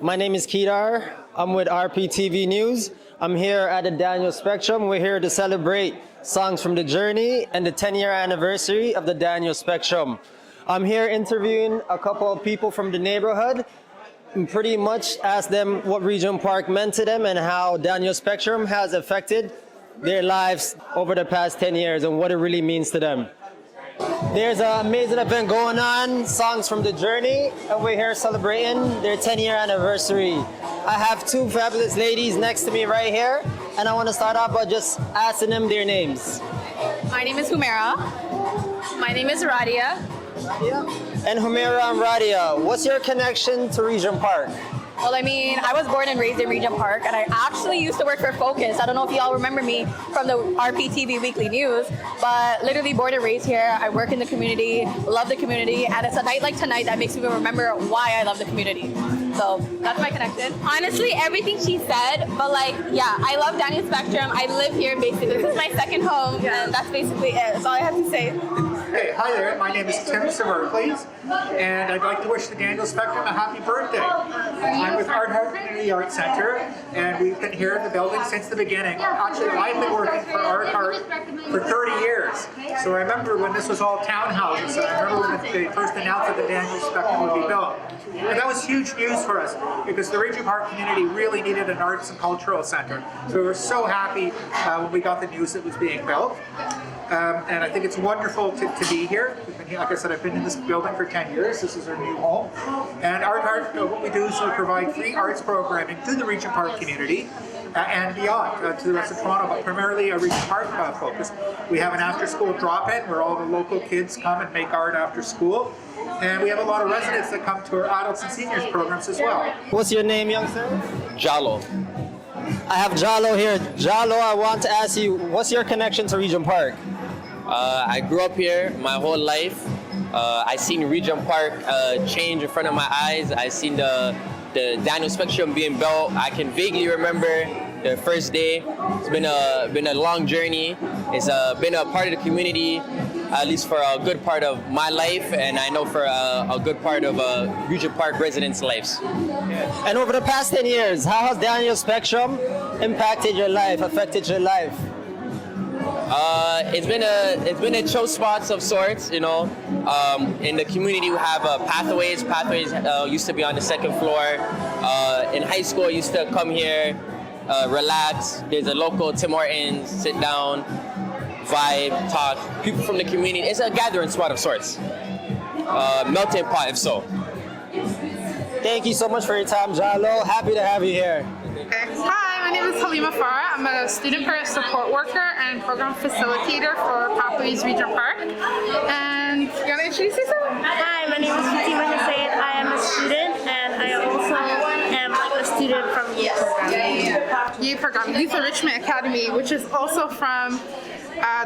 My name is Kedar. I'm with rptv News. I'm here at the Daniel Spectrum. We're here to celebrate Songs from the Journey and the 10-year anniversary of the Daniel Spectrum. I'm here interviewing a couple of people from the neighborhood and pretty much ask them what Regent Park meant to them and how Daniel Spectrum has affected their lives over the past 10 years and what it really means to them. There's an amazing event going on, Songs from the Journey, and we're here celebrating their 10-year anniversary. I have two fabulous ladies next to me right here, and I want to start off by just asking them their names. My name is Humaira. My name is Radia. And Humaira and Radia, what's your connection to Regent Park? Well, I mean, I was born and raised in Regent Park, and I actually used to work for Focus. I don't know if y'all remember me from the rptv Weekly News, but literally born and raised here. I work in the community, love the community, and it's a night like tonight that makes me remember why I love the community. So that's my connection. Honestly, everything she said, but yeah, I love Daniel Spectrum. I live here basically. This is my second home, and that's basically it. That's all I have to say. Hey, hi there. My name is Tim Samercles, and I'd like to wish the Daniel Spectrum a happy birthday. I'm with Art Heart Community Arts Center, and we've been here in the building since the beginning. Actually, I've been working for Art Heart for 30 years. So I remember when this was all townhouses. I remember when they first announced that the Daniel Spectrum would be built. And that was huge news for us because the Regent Park community really needed an arts and cultural center. So we were so happy when we got the news that it was being built. And I think it's wonderful to be here. Like I said, I've been in this building for 10 years. This is our new home. And Art Heart, what we do is we provide free arts programming to the Regent Park community and beyond, to the rest of Toronto, but primarily a Regent Park focus. We have an after-school drop-in where all the local kids come and make art after school. And we have a lot of residents that come to our adults and seniors programs as well. What's your name, young sir? Jalo. I have Jalo here. Jalo, I want to ask you, what's your connection to Regent Park? I grew up here my whole life. I seen Regent Park change in front of my eyes. I seen the Daniel Spectrum being built. I can vaguely remember the first day. It's been a long journey. It's been a part of the community, at least for a good part of my life, and I know for a good part of Regent Park residents' lives. And over the past 10 years, how has Daniel Spectrum impacted your life, affected your life? It's been a chill spots of sorts, you know. In the community, we have pathways. Pathways used to be on the second floor. In high school, I used to come here, relax. There's a local Tim Hortons, sit down, vibe, talk. People from the community. It's a gathering spot of sorts. Melting pot, if so. Thank you so much for your time, Jalo. Happy to have you here. Hi, my name is Halima Farah. I'm a student parent support worker and program facilitator for Pathways Regent Park. And you want to introduce yourself? Hi, my name is Fatima Hussein. I am a student and I also am a student from Youth Program, Youth Enrichment Academy, which is also from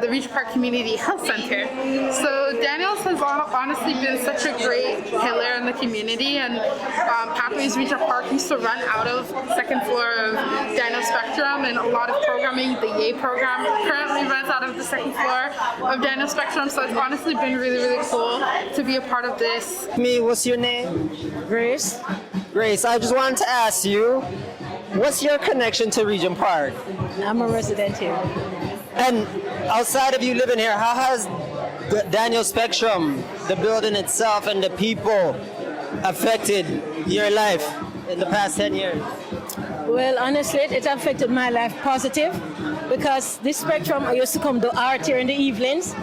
the Regent Park Community Health Center. So Daniels has honestly been such a great pillar in the community, and Pathways Regent Park used to run out of second floor of Daniel Spectrum, and a lot of programming, the YAY program, currently runs out of the second floor of Daniel Spectrum. So it's honestly been really, really cool to be a part of this. What's your name? Grace. Grace, I just wanted to ask you, what's your connection to Regent Park? I'm a resident here. And outside of you living here, how has the Daniel Spectrum, the building itself and the people affected your life in the past 10 years? Well, honestly, it affected my life positive because this spectrum, I used to come to art here in the evenings,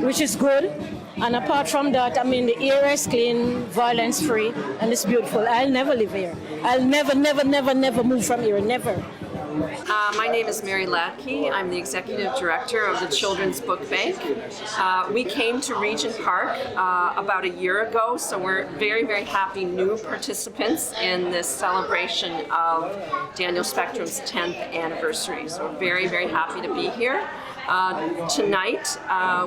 which is good. And apart from that, I mean, the air is clean, violence free, and it's beautiful. I'll never live here. I'll never move from here, never. My name is Mary Latke. I'm the Executive Director of the Children's Book Bank. We came to Regent Park about a year ago, so we're very, very happy new participants in this celebration of Daniel Spectrum's 10th anniversary. So we're very, very happy to be here. Tonight,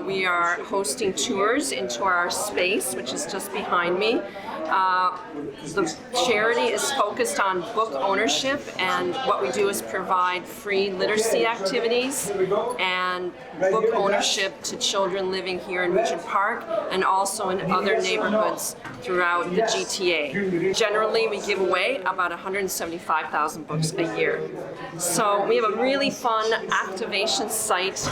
we are hosting tours into our space, which is just behind me. The charity is focused on book ownership, and what we do is provide free literacy activities and book ownership to children living here in Regent Park and also in other neighborhoods throughout the GTA. Generally, we give away about 175,000 books a year. So we have a really fun activation site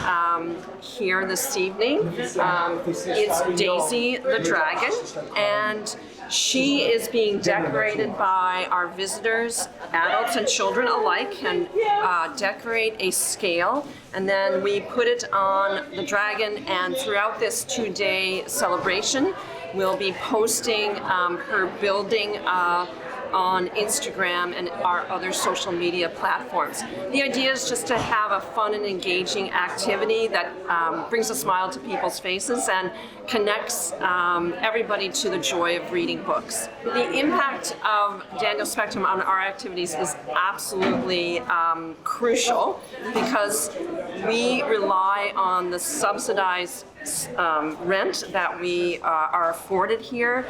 here this evening. It's Daisy the Dragon, and she is being decorated by our visitors, adults and children alike, can decorate a scale, and then we put it on the dragon, and throughout this 2-day celebration, we'll be posting her building on Instagram and our other social media platforms. The idea is just to have a fun and engaging activity that brings a smile to people's faces and connects everybody to the joy of reading books. The impact of Daniel Spectrum on our activities is absolutely crucial because we rely on the subsidized rent that we are afforded here.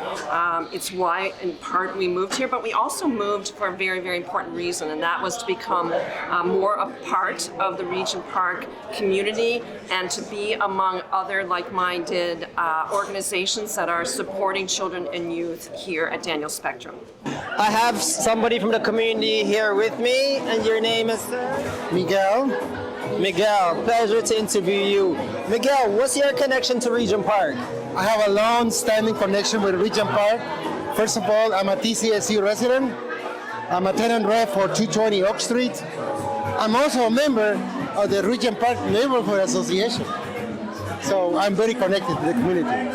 It's why, in part, we moved here, but we also moved for a very, very important reason, and that was to become more a part of the Regent Park community and to be among other like-minded organizations that are supporting children and youth here at Daniel Spectrum. I have somebody from the community here with me, and your name is? Miguel. Miguel, pleasure to interview you. Miguel, what's your connection to Regent Park? I have a long-standing connection with Regent Park. First of all, I'm a TCSU resident. I'm a tenant rep for 220 Oak Street. I'm also a member of the Regent Park Neighborhood Association. So I'm very connected to the community.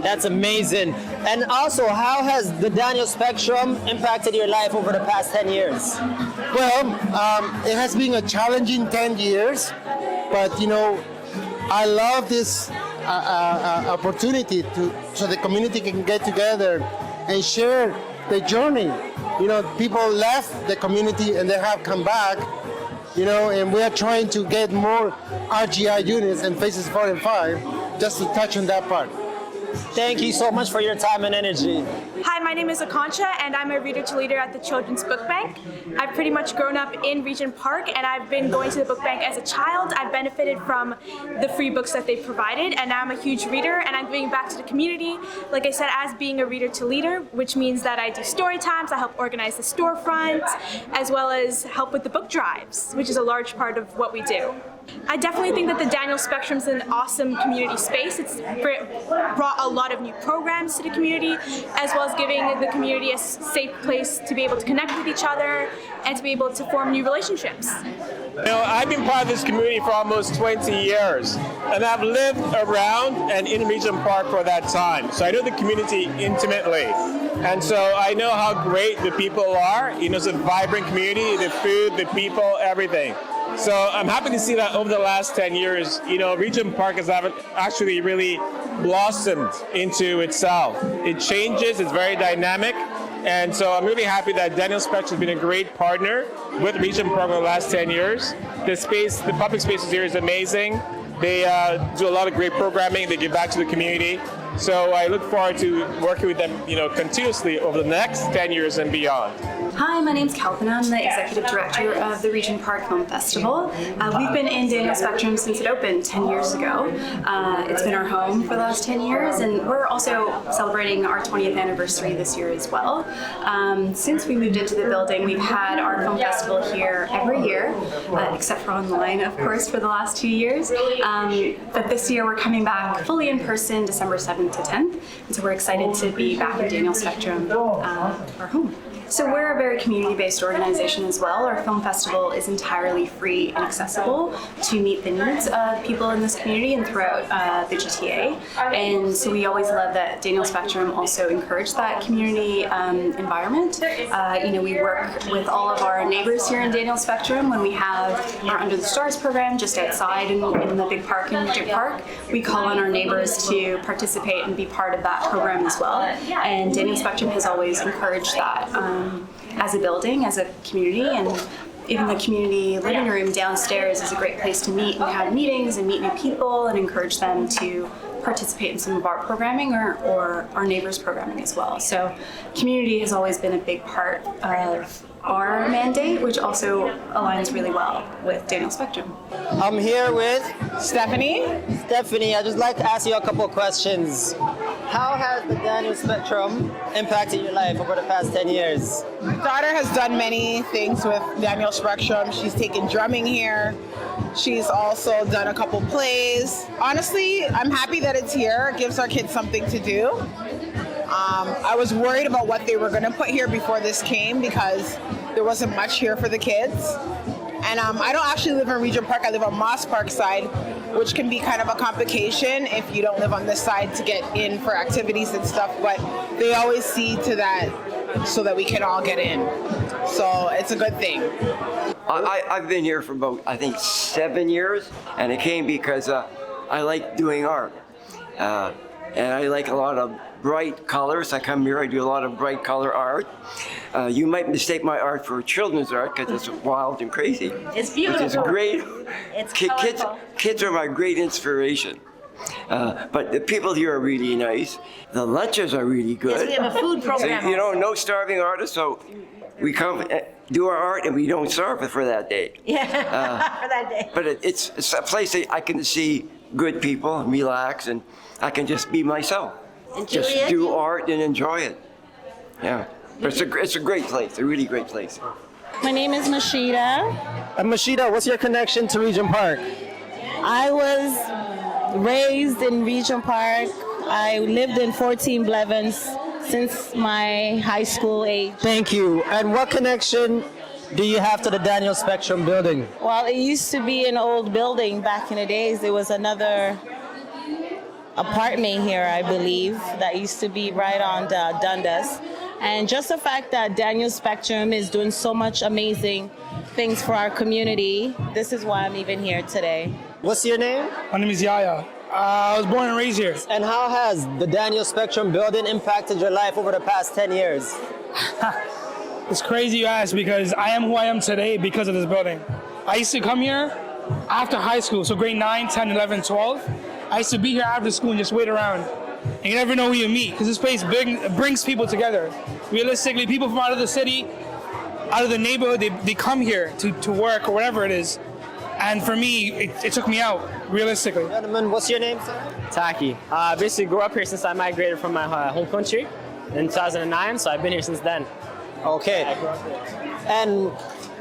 That's amazing. And also, how has the Daniel Spectrum impacted your life over the past 10 years? Well, it has been a challenging 10 years, but I love this opportunity so the community can get together and share the journey. People left the community and they have come back, and we are trying to get more RGI units and phases 4 and 5 just to touch on that part. Thank you so much for your time and energy. Hi, my name is Akanksha, and I'm a reader to leader at the Children's Book Bank. I've pretty much grown up in Regent Park, and I've been going to the book bank as a child. I've benefited from the free books that they've provided, and now I'm a huge reader, and I'm giving back to the community, like I said, as being a reader to leader, which means that I do story times, I help organize the storefront, as well as help with the book drives, which is a large part of what we do. I definitely think that the Daniel Spectrum's an awesome community space. It's brought a lot of new programs to the community, as well as giving the community a safe place to be able to connect with each other and to be able to form new relationships. I've been part of this community for almost 20 years, and I've lived around and in Regent Park for that time. So I know the community intimately. And so I know how great the people are. It's a vibrant community, the food, the people, everything. So I'm happy to see that over the last 10 years, Regent Park has actually really blossomed into itself. It changes, it's very dynamic, and so I'm really happy that Daniel Spectrum has been a great partner with Regent Park over the last 10 years. The public spaces here is amazing. They do a lot of great programming, they give back to the community. So I look forward to working with them, continuously over the next 10 years and beyond. Hi, my name's Kalpana. I'm the Executive Director of the Regent Park Film Festival. We've been in Daniel Spectrum since it opened 10 years ago. It's been our home for the last 10 years, and we're also celebrating our 20th anniversary this year as well. Since we moved into the building, we've had our film festival here every year, except for online, of course, for the last 2 years. But this year we're coming back fully in person December 7th to 10th, and so we're excited to be back in Daniel Spectrum, our home. So we're a very community-based organization as well. Our film festival is entirely free and accessible to meet the needs of people in this community and throughout the GTA. And so we always love that Daniel Spectrum also encouraged that community environment. We work with all of our neighbors here in Daniel Spectrum when we have our Under the Stars program just outside in the big park in Regent Park. We call on our neighbors to participate and be part of that program as well. And Daniel Spectrum has always encouraged that. As a building, as a community, and even the community living room downstairs is a great place to meet and have meetings and meet new people and encourage them to participate in some of our programming or our neighbors' programming as well. So community has always been a big part of our mandate, which also aligns really well with Daniel Spectrum. I'm here with Stephanie. Stephanie. I'd just like to ask you a couple of questions. How has the Daniel Spectrum impacted your life over the past 10 years? My daughter has done many things with Daniel Spectrum. She's taken drumming here. She's also done a couple plays. Honestly, I'm happy that it's here. It gives our kids something to do. I was worried about what they were going to put here before this came because there wasn't much here for the kids. And I don't actually live in Regent Park. I live on Moss Park side, which can be kind of a complication if you don't live on this side to get in for activities and stuff. But they always see to that so that we can all get in. So it's a good thing. I've been here for about, I think, 7 years, and it came because I like doing art. And I like a lot of bright colors. I come here, I do a lot of bright color art. You might mistake my art for children's art because it's wild and crazy. It's beautiful. Which is great. It's colorful. Kids are my great inspiration. But the people here are really nice. The lunches are really good. Yes, we have a food program. So, no starving artists, so we come do our art and we don't starve for that day. Yeah, for that day. But it's a place that I can see good people, relax, and I can just be myself. Just do art and enjoy it. Yeah, but it's a great place, a really great place. My name is Mashida. And Mashida, what's your connection to Regent Park? I was raised in Regent Park. I lived in 14 Blevins since my high school age. Thank you. And what connection do you have to the Daniel Spectrum building? Well, it used to be an old building back in the days. There was another apartment here, I believe, that used to be right on Dundas. And just the fact that Daniel Spectrum is doing so much amazing things for our community, this is why I'm even here today. What's your name? My name is Yaya. I was born and raised here. And how has the Daniel Spectrum building impacted your life over the past 10 years? It's crazy you ask because I am who I am today because of this building. I used to come here after high school, so grade 9, 10, 11, 12. I used to be here after school and just wait around. And you never know who you meet because this place brings people together. Realistically, people from out of the city, out of the neighborhood, they come here to work or whatever it is. And for me, it took me out, realistically. Gentlemen, what's your name, sir? Taki. Basically grew up here since I migrated from my home country in 2009, so I've been here since then. Okay. And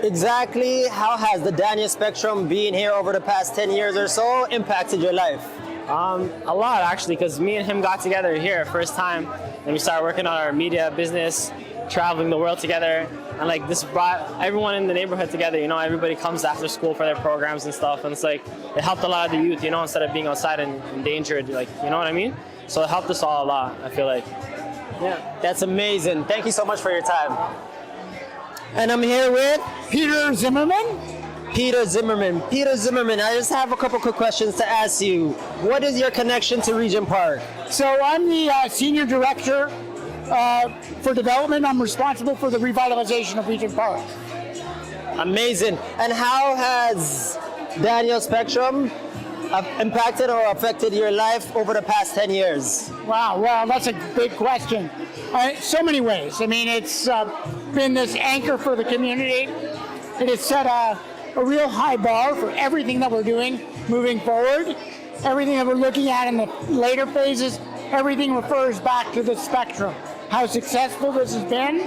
exactly how has the Daniel Spectrum being here over the past 10 years or so impacted your life? A lot, actually, because me and him got together here first time, and we started working on our media business, traveling the world together, and like this brought everyone in the neighborhood together. Everybody comes after school for their programs and stuff, and it's like it helped a lot of the youth, instead of being outside and endangered, like, you know what I mean? So it helped us all a lot, I feel like. Yeah, that's amazing. Thank you so much for your time. And I'm here with Peter Zimmerman. Peter Zimmerman. Peter Zimmerman, I just have a couple quick questions to ask you. What is your connection to Regent Park? So I'm the senior director for development. I'm responsible for the revitalization of Regent Park. Amazing. And how has Daniel Spectrum impacted or affected your life over the past 10 years? Wow, well, that's a big question. So many ways. I mean, it's been this anchor for the community. It has set a real high bar for everything that we're doing moving forward. Everything that we're looking at in the later phases, everything refers back to the spectrum. How successful this has been,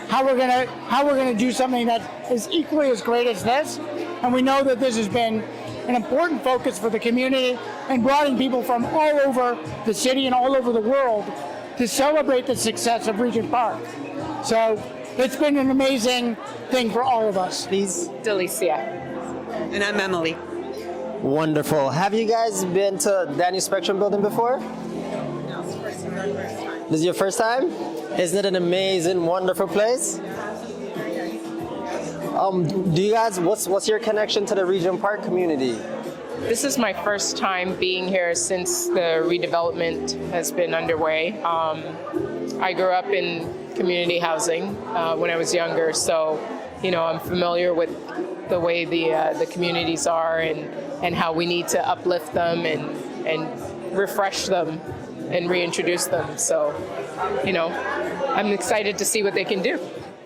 how we're gonna do something that is equally as great as this. And we know that this has been an important focus for the community and brought in people from all over the city and all over the world to celebrate the success of Regent Park. So it's been an amazing thing for all of us. Please. Delicia. And I'm Emily. Wonderful. Have you guys been to Daniel Spectrum building before? No, it's first time. This is your first time? Isn't it an amazing, wonderful place? Do you guys, what's your connection to the Regent Park community? This is my first time being here since the redevelopment has been underway. I grew up in community housing when I was younger, so I'm familiar with the way the communities are and how we need to uplift them and refresh them and reintroduce them. So, I'm excited to see what they can do.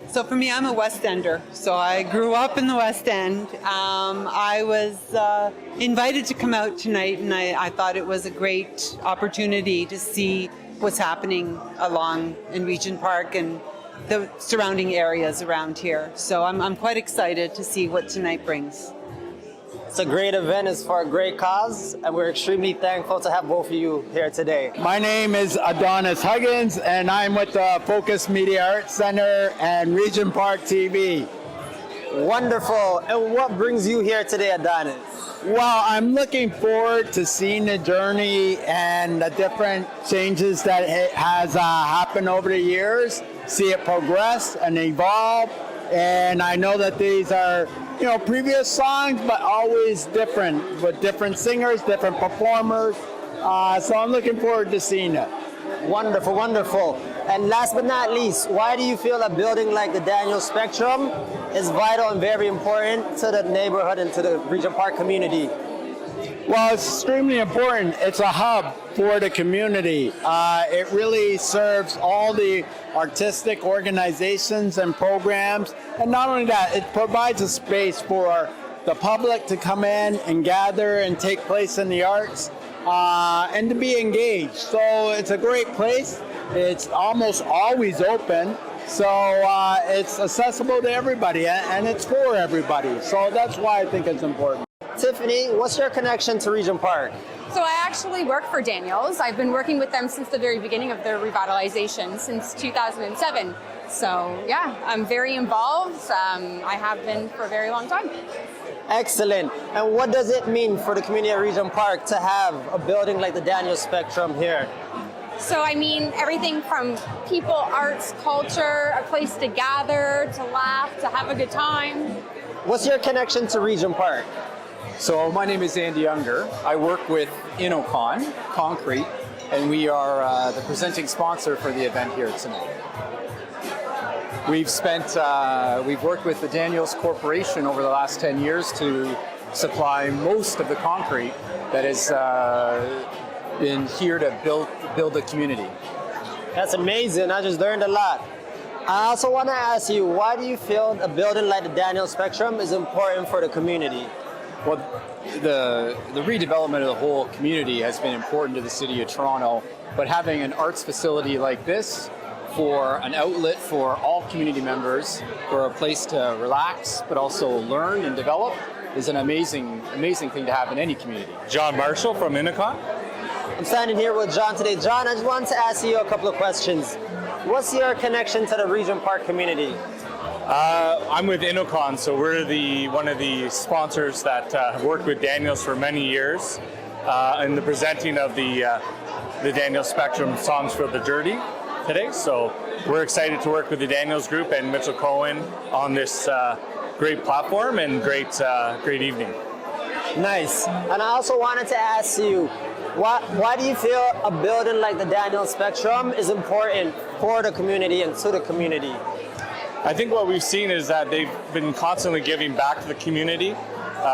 So for me, I'm a West Ender. So I grew up in the West End. I was invited to come out tonight, and I thought it was a great opportunity to see what's happening along in Regent Park and the surrounding areas around here. So I'm quite excited to see what tonight brings. It's a great event. It's for a great cause, and we're extremely thankful to have both of you here today. My name is Adonis Huggins, and I'm with the Focus Media Arts Center and Regent Park TV. Wonderful. And what brings you here today, Adonis? Well, I'm looking forward to seeing the journey and the different changes that has happened over the years, see it progress and evolve. And I know that these are, previous songs, but always different, with different singers, different performers. So I'm looking forward to seeing it. Wonderful, wonderful. And last but not least, why do you feel a building like the Daniel Spectrum is vital and very important to the neighborhood and to the Regent Park community? Well, it's extremely important. It's a hub for the community. It really serves all the artistic organizations and programs. And not only that, it provides a space for the public to come in and gather and take place in the arts and to be engaged. So it's a great place. It's almost always open. So it's accessible to everybody and it's for everybody. So that's why I think it's important. Tiffany, what's your connection to Regent Park? So I actually work for Daniels. I've been working with them since the very beginning of their revitalization, since 2007. So yeah, I'm very involved. I have been for a very long time. Excellent. And what does it mean for the community of Regent Park to have a building like the Daniel Spectrum here? So I mean, everything from people, arts, culture, a place to gather, to laugh, to have a good time. What's your connection to Regent Park? So my name is Andy Unger. I work with Innocon Concrete, and we are the presenting sponsor for the event here tonight. We've worked with the Daniels Corporation over the last 10 years to supply most of the concrete that has been here to build the community. That's amazing. I just learned a lot. I also want to ask you, why do you feel a building like the Daniel Spectrum is important for the community? Well, the redevelopment of the whole community has been important to the city of Toronto, but having an arts facility like this for an outlet for all community members, for a place to relax, but also learn and develop, is an amazing thing to have in any community. John Marshall from Innocon. I'm standing here with John today. John, I just wanted to ask you a couple of questions. What's your connection to the Regent Park community? I'm with Innocon, so we're one of the sponsors that have worked with Daniels for many years in the presenting of the Daniels Spectrum Songs for the Dirty today. So we're excited to work with the Daniels Group and Mitchell Cohen on this great platform and great evening. Nice. And I also wanted to ask you, why do you feel a building like the Daniel Spectrum is important for the community and to the community? I think what we've seen is that they've been constantly giving back to the community.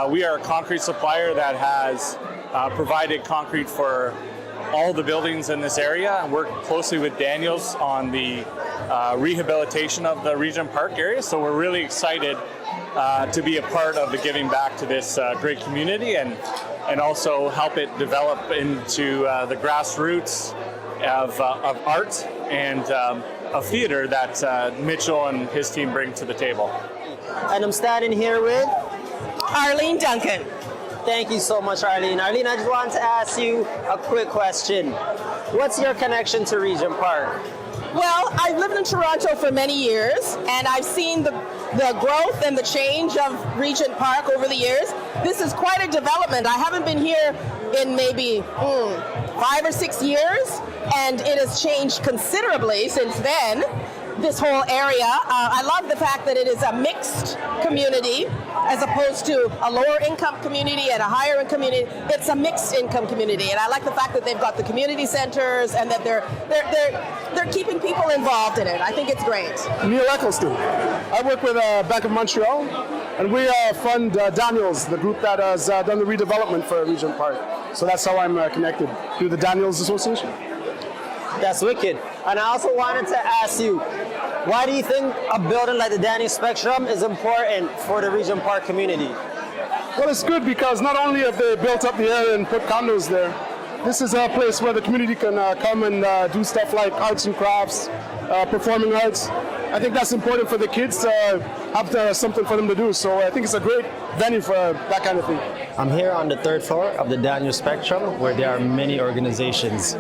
We are a concrete supplier that has provided concrete for all the buildings in this area and worked closely with Daniels on the rehabilitation of the Regent Park area. So we're really excited to be a part of the giving back to this great community and also help it develop into the grassroots of art and of theater that Mitchell and his team bring to the table. And I'm standing here with Arlene Duncan. Thank you so much, Arlene. Arlene, I just wanted to ask you a quick question. What's your connection to Regent Park? Well, I've lived in Toronto for many years, and I've seen the growth and the change of Regent Park over the years. This is quite a development. I haven't been here in maybe 5 or 6 years, and it has changed considerably since then. This whole area. I love the fact that it is a mixed community. as opposed to a lower income community and a higher income community. It's a mixed income community, and I like the fact that they've got the community centers and that they're keeping people involved in it. I think it's great. Neil Eccleston. I work with Bank of Montreal, and we fund Daniels, the group that has done the redevelopment for Regent Park. So that's how I'm connected through the Daniels Association. That's wicked. And I also wanted to ask you, why do you think a building like the Daniels Spectrum is important for the Regent Park community? Well, it's good because not only have they built up the area and put condos there, this is a place where the community can come and do stuff like arts and crafts, performing arts. I think that's important for the kids to have something for them to do. So I think it's a great venue for that kind of thing. I'm here on the 3rd floor of the Daniels Spectrum, where there are many organizations.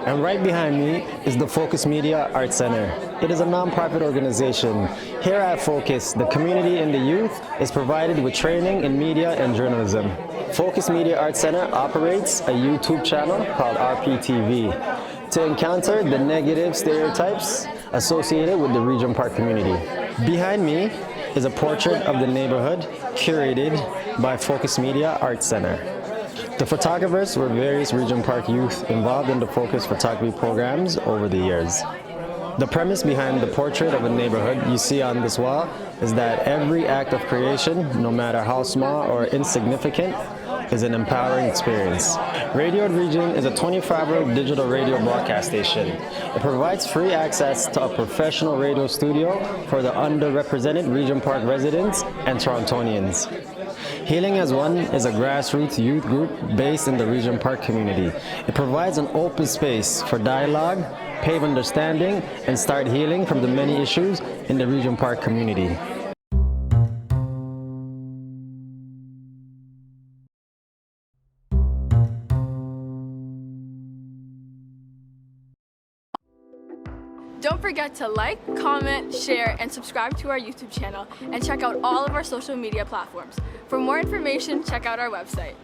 And right behind me is the Focus Media Arts Center. It is a non-profit organization. Here at Focus, the community and the youth is provided with training in media and journalism. Focus Media Arts Center operates a YouTube channel called rptv to encounter the negative stereotypes associated with the Regent Park community. Behind me is a portrait of the neighborhood curated by Focus Media Arts Center. The photographers were various Regent Park youth involved in the Focus photography programs over the years. The premise behind the portrait of a neighborhood you see on this wall is that every act of creation, no matter how small or insignificant, is an empowering experience. Radio Region is a 25-hour digital radio broadcast station. It provides free access to a professional radio studio for the underrepresented Regent Park residents and Torontonians. Healing as One is a grassroots youth group based in the Regent Park community. It provides an open space for dialogue, pave understanding, and start healing from the many issues in the Regent Park community. Don't forget to like, comment, share, and subscribe to our YouTube channel, and check out all of our social media platforms. For more information, check out our website.